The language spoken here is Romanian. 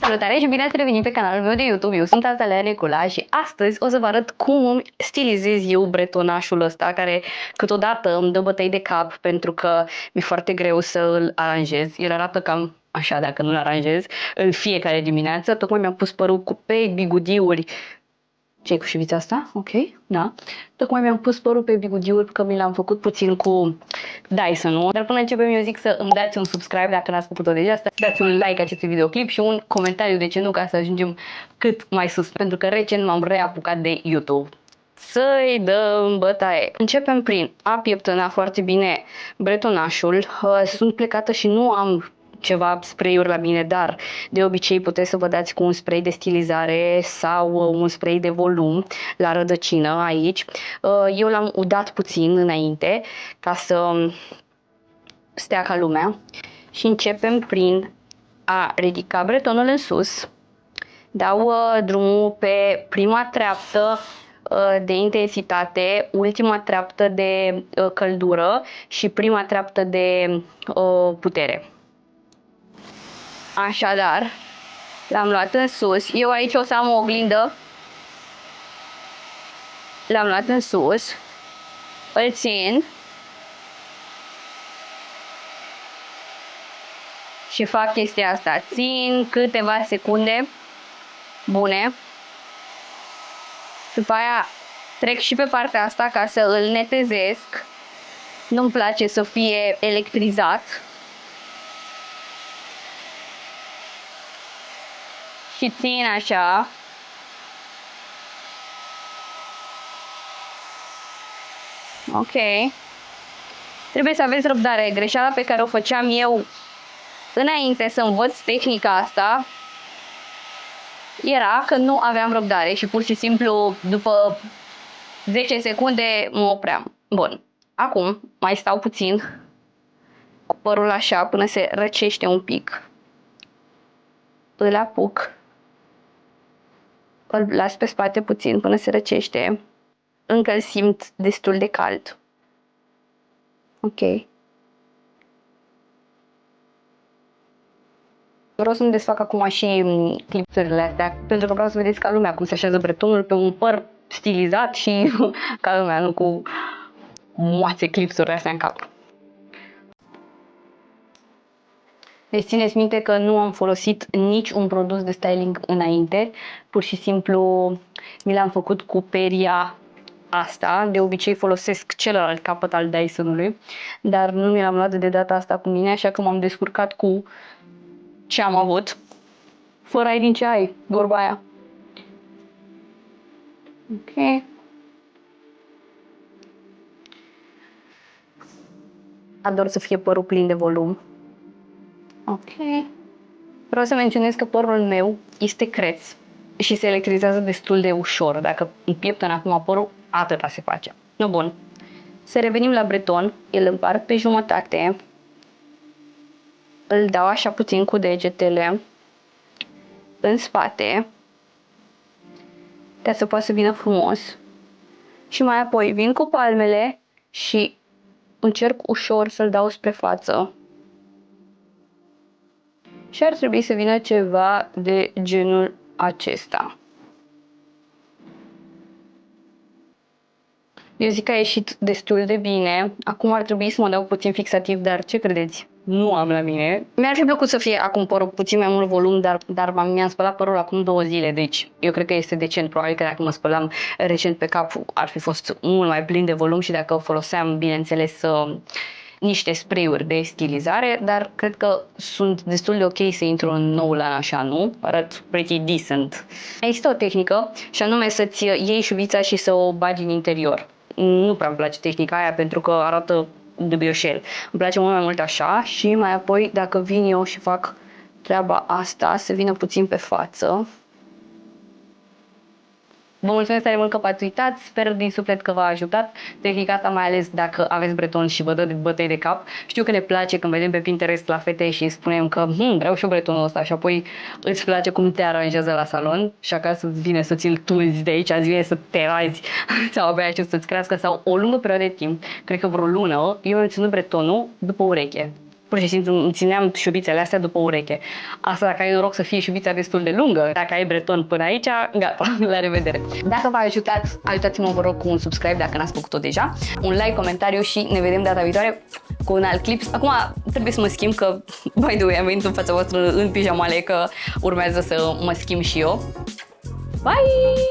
Salutare și bine ați revenit pe canalul meu de YouTube. Eu sunt Azalea Necola și astăzi o să vă arăt cum îmi stilizez eu bretonașul ăsta care câteodată îmi dă bătăi de cap pentru că mi-e foarte greu să îl aranjez. El arată cam așa dacă nu-l aranjez în fiecare dimineață. Tocmai mi-am pus părul pe bigudiuri. Ce-i cu șivița asta? Ok, da. Tocmai mi-am pus părul pe bigudiuri că mi l-am făcut puțin cu Dyson-ul. Dar până începem eu zic să îmi dați un subscribe dacă n-ați făcut-o deja, să dați un like acestui videoclip și un comentariu de ce nu, ca să ajungem cât mai sus. Pentru că recent m-am reapucat de YouTube. Să-i dăm bătaie. Începem prin a pieptăna foarte bine bretonașul. Sunt plecată și nu am ceva spray-uri la mine, dar de obicei puteți să vă dați cu un spray de stilizare sau un spray de volum la rădăcină aici. Eu l-am udat puțin înainte ca să stea ca lumea și începem prin a ridica bretonul în sus. Dau drumul pe prima treaptă de intensitate, ultima treaptă de căldură și prima treaptă de putere. Așadar, l-am luat în sus. Eu aici o să am o oglindă. L-am luat în sus. Îl țin. Și fac chestia asta. Țin câteva secunde bune. După aia trec și pe partea asta ca să îl netezesc. Nu-mi place să fie electrizat. Și țin așa. Ok. Trebuie să aveți răbdare. Greșeala pe care o făceam eu înainte să învăț tehnica asta era că nu aveam răbdare și pur și simplu după 10 secunde mă opream. Bun. Acum mai stau puțin cu părul așa până se răcește un pic. Îl apuc. Îl las pe spate puțin până se răcește. Încă îl simt destul de cald. Ok. Vreau să-mi desfac acum și clipsurile astea, pentru că vreau să vedeți ca lumea cum se așează bretonul pe un păr stilizat și ca lumea, nu cu moațe clipsuri astea în cap. Deci țineți minte că nu am folosit nici un produs de styling înainte, pur și simplu mi l-am făcut cu peria asta. De obicei folosesc celălalt capăt al Dyson-ului, dar nu mi l-am luat de data asta cu mine, așa că m-am descurcat cu ce am avut. Fără ai din ce ai, vorba aia. Ok. Ador să fie părul plin de volum. Ok. Vreau să menționez că părul meu este creț și se electrizează destul de ușor. Dacă îmi pieptăn acum părul, atâta se face. No, bun. Să revenim la breton. Îl împart pe jumătate. Îl dau așa puțin cu degetele în spate, ca să poată să vină frumos. Și mai apoi vin cu palmele și încerc ușor să-l dau spre față. Și ar trebui să vină ceva de genul acesta. Eu zic că a ieșit destul de bine. Acum ar trebui să mă dau puțin fixativ, dar ce credeți? Nu am la mine. Mi-ar fi plăcut să fie acum părul puțin mai mult volum, dar mi-am spălat părul acum 2 zile, deci eu cred că este decent. Probabil că dacă mă spălam recent pe cap ar fi fost mult mai plin de volum și dacă foloseam, bineînțeles, niște spray-uri de stilizare, dar cred că sunt destul de ok să intru în noul an așa, nu? Arăt pretty decent. Există o tehnică și anume să-ți iei șuvița și să o bagi în interior. Nu prea îmi place tehnica aia pentru că arată dubioșel. Îmi place mult mai mult așa și mai apoi dacă vin eu și fac treaba asta, să vină puțin pe față. Vă mulțumesc tare mult că v-ați uitat, sper din suflet că v-a ajutat tehnica asta, mai ales dacă aveți breton și vă dă bătăi de cap. Știu că ne place când vedem pe Pinterest la fete și spunem că vreau și eu bretonul ăsta și apoi îți place cum te aranjează la salon și acasă îți vine să ți-l tunzi de aici, îți vine să te razi sau abia să-ți crească sau o lungă perioadă de timp, cred că vreo lună, eu am ținut bretonul după ureche. pur și simplu îmi țineam șuvițele astea după ureche. Asta dacă ai noroc să fie șuvița destul de lungă, dacă ai breton până aici, gata, la revedere. Dacă v-a ajutat, ajutați-mă, vă rog, cu un subscribe dacă n-ați făcut-o deja, un like, comentariu și ne vedem data viitoare cu un alt clip. Acum trebuie să mă schimb că, by the way, am venit în fața voastră în pijamale, că urmează să mă schimb și eu. Bye!